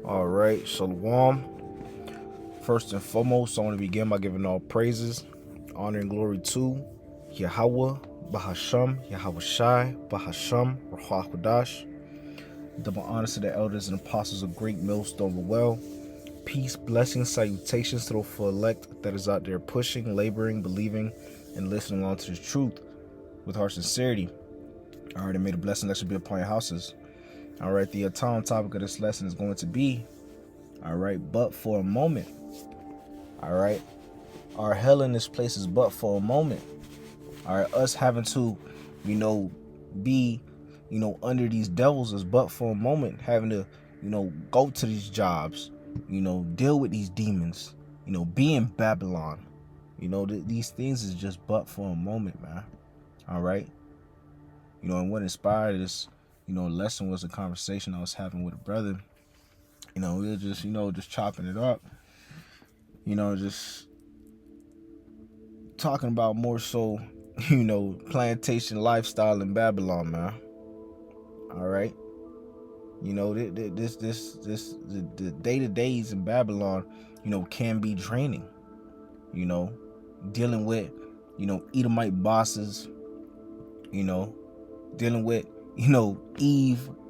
All right, Shalom. First and foremost, I want to begin by giving all praises, honor, and glory to Yahweh, Bahasham, Yahweh Shai, Bahasham, Ruach Kodash. Double honors to the elders and apostles of Great Millstone of Well. Peace, blessings, salutations to the full elect that is out there pushing, laboring, believing, and listening on to the truth with heart sincerity. All right, and may the blessing that should be upon your houses. All right, the topic of this lesson is going to be, all right, but for a moment. All right, our hell in this place is but for a moment. All right, us having to, be, under these devils is but for a moment. Having to, go to these jobs, deal with these demons, be in Babylon. These things is just but for a moment, man. All right. And what inspired this, lesson was a conversation I was having with a brother. We were just, just chopping it up. Just talking about more so, plantation lifestyle in Babylon, man. All right. The day-to-days in Babylon, can be draining. Dealing with, Edomite bosses, dealing with,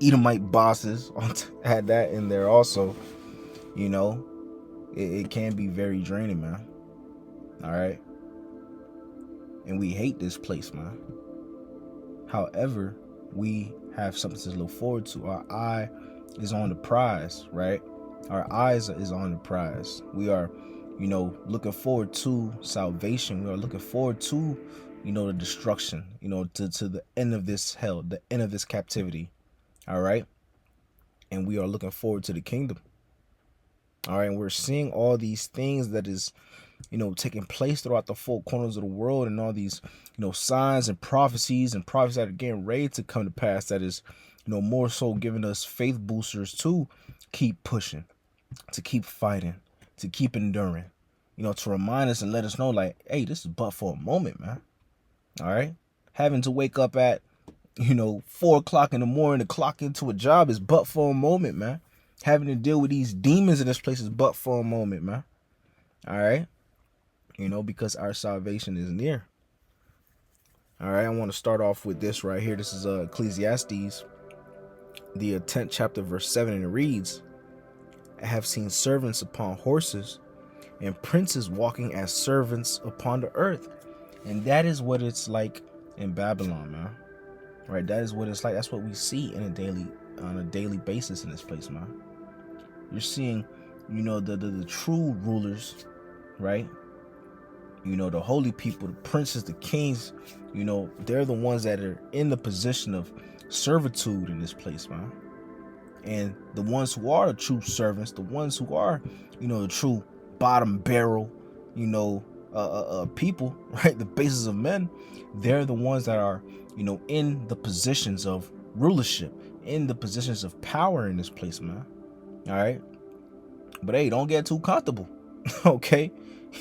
Edomite bosses. Had that in there also. It can be very draining, man. All right. And we hate this place, man. However, we have something to look forward to. Our eye is on the prize, right? Our eyes is on the prize. We are, looking forward to salvation. We are looking forward to, the destruction, to the end of this hell, the end of this captivity. All right. And we are looking forward to the kingdom. All right. And we're seeing all these things that is, taking place throughout the four corners of the world, and all these, signs and prophecies that are getting ready to come to pass. That is, more so giving us faith boosters to keep pushing, to keep fighting, to keep enduring, to remind us and let us know, like, hey, this is but for a moment, man. All right. Having to wake up at, 4 o'clock in the morning to clock into a job is but for a moment, man. Having to deal with these demons in this place is but for a moment, man. All right. Because our salvation is near. All right, I want to start off with this right here. This is Ecclesiastes, the 10th chapter, verse 7, and it reads, I have seen servants upon horses and princes walking as servants upon the earth. And that is what it's like in Babylon, man. Right? That is what it's like. That's what we see on a daily basis in this place, man. You're seeing, the true rulers, right? The holy people, the princes, the kings, they're the ones that are in the position of servitude in this place, man. And the ones who are the true servants, the ones who are, the true bottom barrel, people, right? The bases of men, they're the ones that are, in the positions of rulership, in the positions of power in this place, man. All right. But hey, don't get too comfortable. Okay.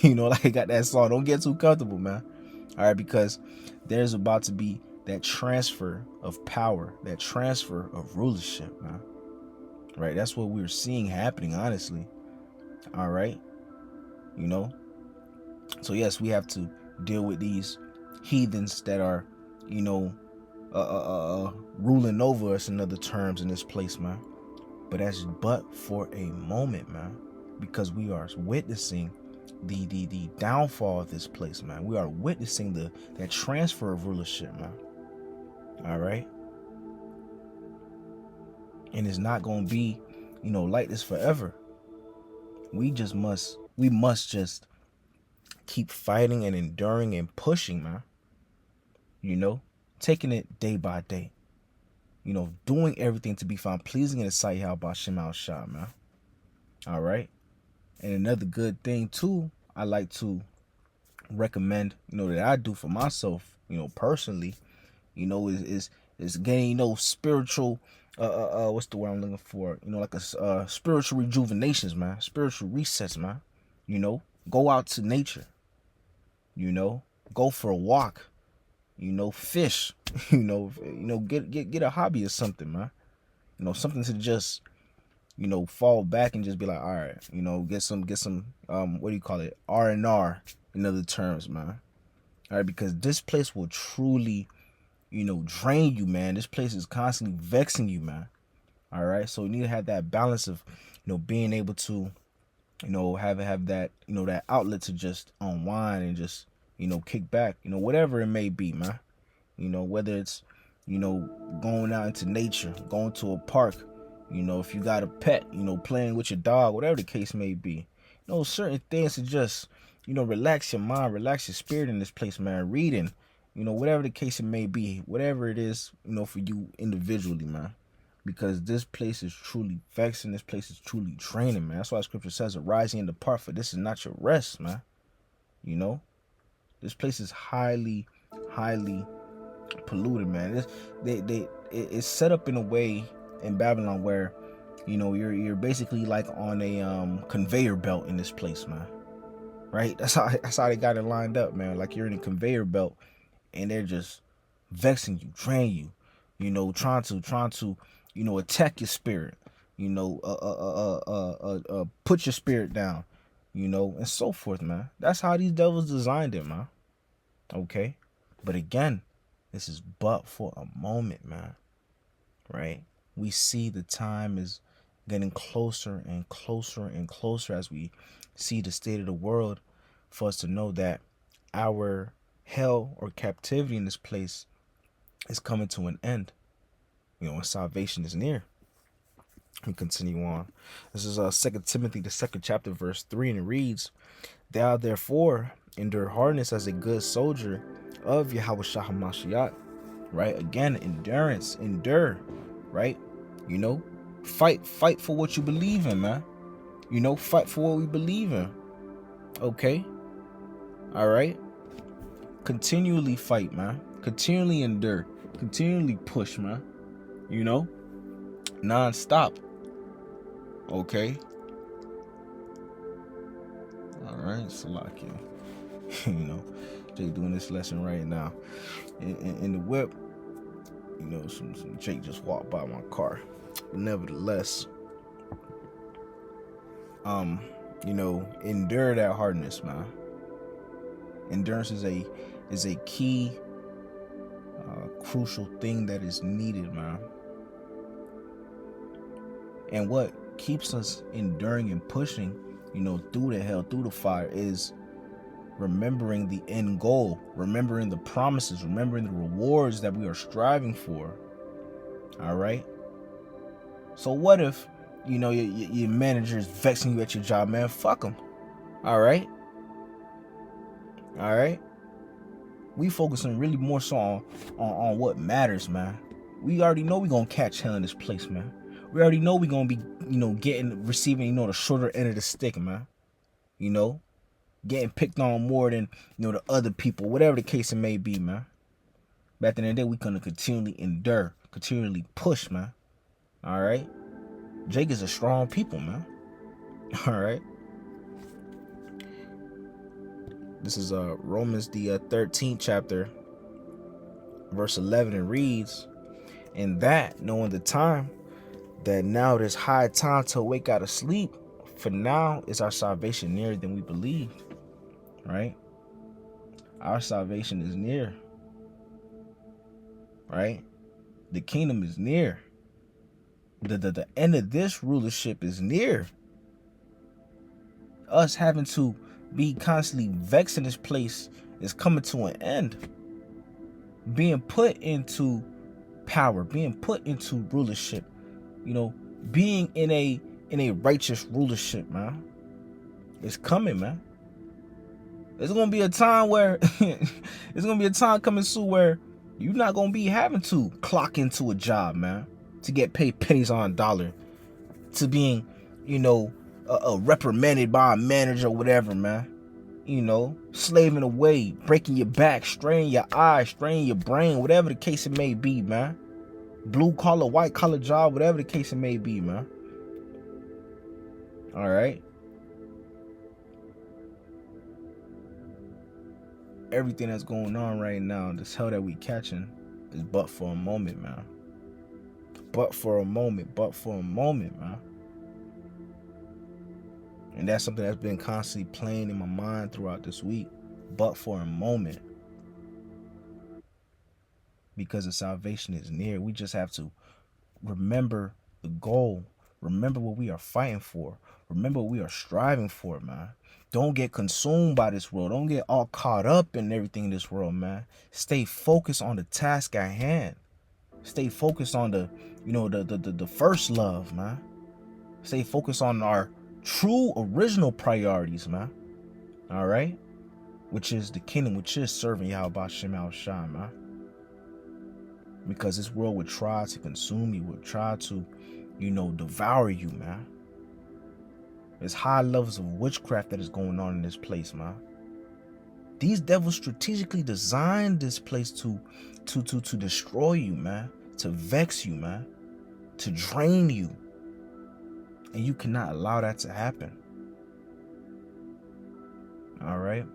Like I got that song, don't get too comfortable, man. All right, because there's about to be that transfer of power, that transfer of rulership, man. Right, that's what we're seeing happening, honestly. All right, so yes, we have to deal with these heathens that are, ruling over us, in other terms, in this place, man. But that's but for a moment, man, because we are witnessing the downfall of this place, man. We are witnessing that transfer of rulership, man. All right. And it's not going to be, like this forever. We must just keep fighting and enduring and pushing, man. Taking it day by day. Doing everything to be found pleasing in the sight of Hashem Al Shah, man. All right. And another good thing too, I like to recommend, that I do for myself, personally, is getting, spiritual, what's the word I'm looking for? Like a spiritual rejuvenations, man, spiritual resets, man. Go out to nature, go for a walk, fish, get a hobby or something, man. Something to just, fall back and just be like, all right, get some what do you call it, R&R, in other terms, man. All right, because this place will truly, drain you, man. This place is constantly vexing you, man. All right, so you need to have that balance of, being able to, have that, that outlet to just unwind and just, kick back, whatever it may be, man. Whether it's, going out into nature, going to a park, if you got a pet, playing with your dog, whatever the case may be, certain things to just, relax your mind, relax your spirit in this place, man. Reading, whatever the case it may be, whatever it is, for you individually, man. Because this place is truly vexing. This place is truly draining, man. That's why Scripture says, "Arise and depart, for this is not your rest," man. This place is highly, highly polluted, man. It's set up in a way in Babylon where, you're basically like on a conveyor belt in this place, man. Right? That's how they got it lined up, man. Like you're in a conveyor belt, and they're just vexing you, drain you, trying to attack your spirit, put your spirit down, and so forth, man. That's how these devils designed it, man. Okay? But again, this is but for a moment, man. Right? We see the time is getting closer and closer and closer as we see the state of the world, for us to know that our hell or captivity in this place is coming to an end. And salvation is near. We continue on. This is 2 Timothy, the 2nd chapter, verse 3, and it reads, "Thou therefore endure hardness as a good soldier of Yahushua HaMashiach." Right? Again, endurance, endure. Right? Fight for what you believe in, man. Fight for what we believe in. Okay? All right? Continually fight, man. Continually endure. Continually push, man. Non-stop. Okay? All right, Salakia. Jay doing this lesson right now. In the whip, some Jake just walked by my car. But nevertheless, endure that hardness, man. Endurance is a key, crucial thing that is needed, man. And what keeps us enduring and pushing, through the hell, through the fire, is remembering the end goal, remembering the promises, remembering the rewards that we are striving for. All right? So what if, your manager is vexing you at your job, man? Fuck him. All right? All right? We focusing really more so on what matters, man. We already know we're going to catch hell in this place, man. We already know we're going to be, receiving, the shorter end of the stick, man. Getting picked on more than, the other people, whatever the case it may be, man. But at the end of the day, we're going to continually endure, continually push, man. All right? Jake is a strong people, man. All right? This is Romans, the 13th chapter, verse 11, and reads, "And that, knowing the time, that now it is high time to awake out of sleep, for now is our salvation nearer than we believed." Right? Our salvation is near. Right? The kingdom is near. The end of this rulership is near. Us having to be constantly vexed in this place is coming to an end. Being put into power, being put into rulership, being in a righteous rulership, man. It's coming, man. There's gonna be a time where there's gonna be a time coming soon where you're not gonna be having to clock into a job, man, to get paid pennies on a dollar, to being, reprimanded by a manager or whatever, man. Slaving away, breaking your back, straining your eyes, straining your brain, whatever the case it may be, man. Blue collar, white collar job, whatever the case it may be, man. All right. Everything that's going on right now, this hell that we catching, is but for a moment, man. But for a moment, man. And that's something that's been constantly playing in my mind throughout this week. But for a moment, because the salvation is near, we just have to remember the goal. Remember what we are fighting for. Remember what we are striving for, man. Don't get consumed by this world. Don't get all caught up in everything in this world, man. Stay focused on the task at hand. Stay focused on the first love, man. Stay focused on our true original priorities, man. All right? Which is the kingdom, which is serving Yahweh Shem Shai, man. Because this world would try to consume you, would try to, devour you, man. There's high levels of witchcraft that is going on in this place, man. These devils strategically designed this place to destroy you, man. To vex you, man. To drain you. And you cannot allow that to happen. All right?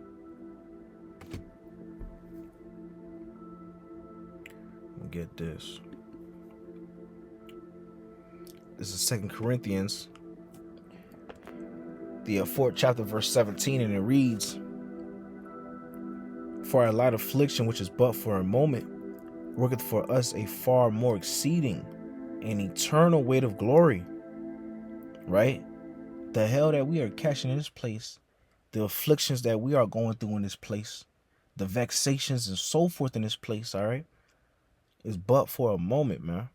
Get this. This is 2 Corinthians, the 4th chapter, verse 17, and it reads, "For our light affliction, which is but for a moment, worketh for us a far more exceeding and eternal weight of glory." Right? The hell that we are catching in this place, the afflictions that we are going through in this place, the vexations and so forth in this place, all right, is but for a moment, man.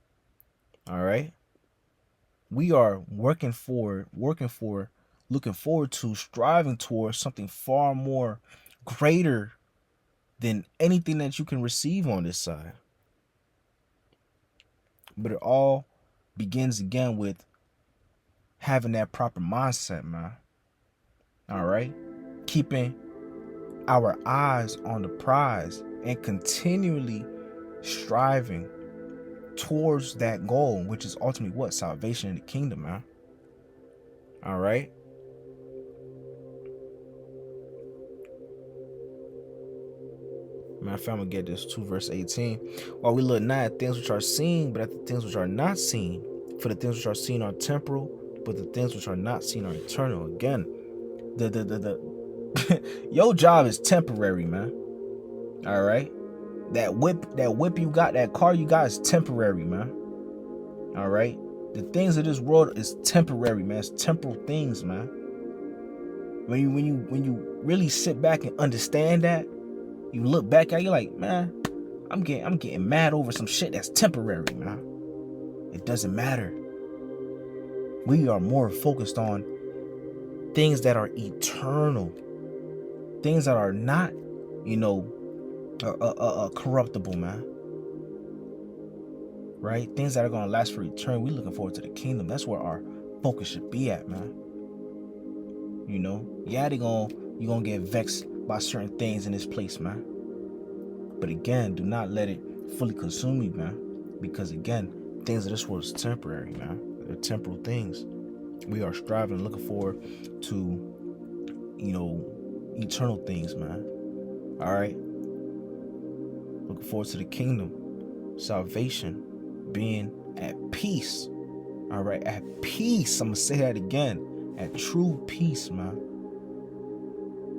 All right? We are working for, looking forward to, striving towards something far more greater than anything that you can receive on this side. But it all begins again with having that proper mindset, man. All right? Keeping our eyes on the prize and continually striving towards that goal, which is ultimately what? Salvation in the kingdom, man. All right? Matter of fact, I'm gonna get this 2 verse 18. "While we look not at things which are seen, but at the things which are not seen. For the things which are seen are temporal, but the things which are not seen are eternal." Again, your job is temporary, man. All right? That whip you got, that car you got is temporary, man. All right? The things of this world is temporary, man. It's temporal things, man. When you really sit back and understand that, you look back at it, you're like, man, I'm getting mad over some shit that's temporary, man. It doesn't matter. We are more focused on things that are eternal, things that are not, corruptible, man. Right? Things that are gonna last for eternity. We're looking forward to the kingdom. That's where our focus should be at, man. Yeah, you're gonna get vexed by certain things in this place, man. But again, do not let it fully consume you, man. Because again, things of this world is temporary, man. They're temporal things. We are striving and looking forward to, eternal things, man. All right? Looking forward to the kingdom, salvation, being at peace. All right? At peace. I'm going to say that again. At true peace, man.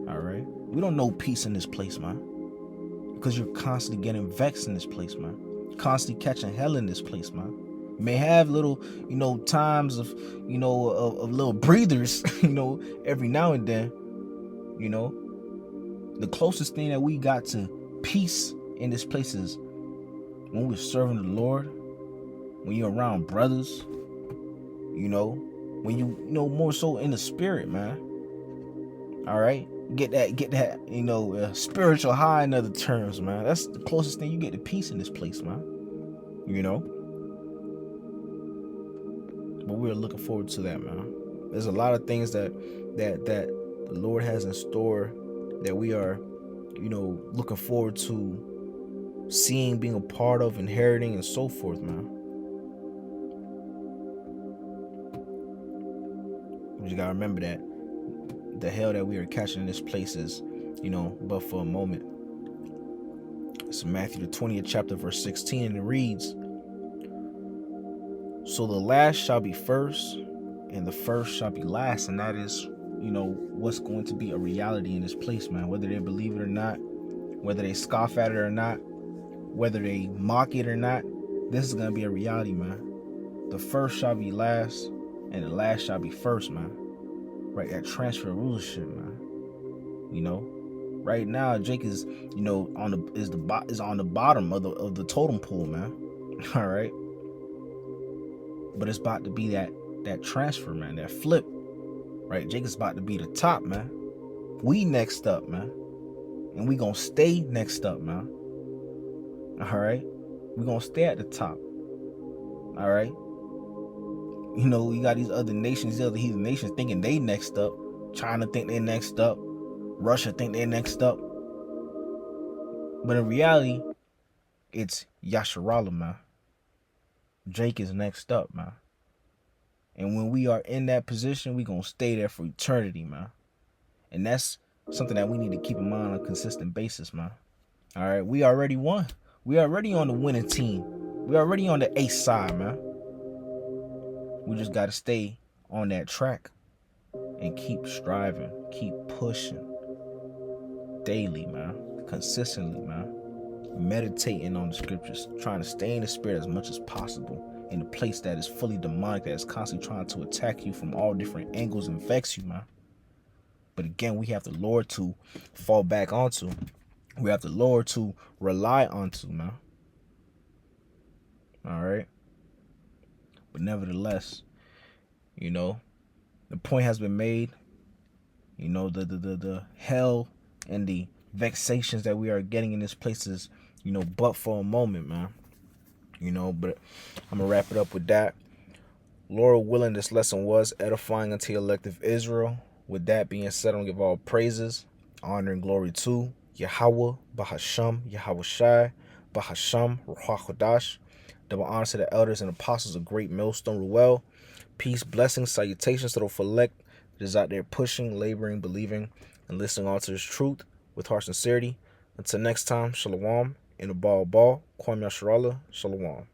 All right? We don't know peace in this place, man. Because you're constantly getting vexed in this place, man. Constantly catching hell in this place, man. You may have little, times of, of little breathers, every now and then, The closest thing that we got to peace in this place is when we're serving the Lord, when you're around brothers, when you, more so in the spirit, man. All right? Get that, spiritual high in other terms, man. That's the closest thing you get to peace in this place, man. But we're looking forward to that, man. There's a lot of things that the Lord has in store that we are, looking forward to seeing, being a part of, inheriting, and so forth, man. We just gotta remember that the hell that we are catching in this place is, but for a moment. It's Matthew the 20th chapter, verse 16, and it reads, "So the last shall be first, and the first shall be last," and that is what's going to be a reality in this place, man. Whether they believe it or not, whether they scoff at it or not, whether they mock it or not, this is going to be a reality, man. The first shall be last, and the last shall be first, man. Right, that transfer of rulership, man. Right now, Jake is, on the bottom of the totem pole, man. All right, but it's about to be that transfer, man, that flip. Right, Jake is about to be the top, man. We next up, man, and we gonna stay next up, man. All right, we gonna stay at the top. All right. You got these other nations, these other heathen nations thinking they next up. China think they next up. Russia think they next up. But in reality, it's Yasharallah, man. Jake is next up, man. And when we are in that position, we gonna stay there for eternity, man. And that's something that we need to keep in mind on a consistent basis, man. All right, we already won. We already on the winning team. We already on the ace side, man. We just got to stay on that track and keep striving, keep pushing daily, man, consistently, man. Meditating on the scriptures, trying to stay in the spirit as much as possible in a place that is fully demonic, that is constantly trying to attack you from all different angles and vex you, man. But again, we have the Lord to fall back onto. We have the Lord to rely onto, man. All right. But nevertheless, the point has been made. The hell and the vexations that we are getting in this place is, but for a moment, man. But I'm going to wrap it up with that. Lord willing, this lesson was edifying unto the elect of Israel. With that being said, I'm going to give all praises, honor, and glory to Yahweh, Bahasham, Yahweh Shai, Bahasham, Ruach Kodash. Double honor to the elders and apostles of Great Millstone Ruel. Peace, blessings, salutations to the elect that is out there pushing, laboring, believing, and listening all to this truth with heart sincerity. Until next time, shalom, in the ball, Kwame Yasharallah, shalom.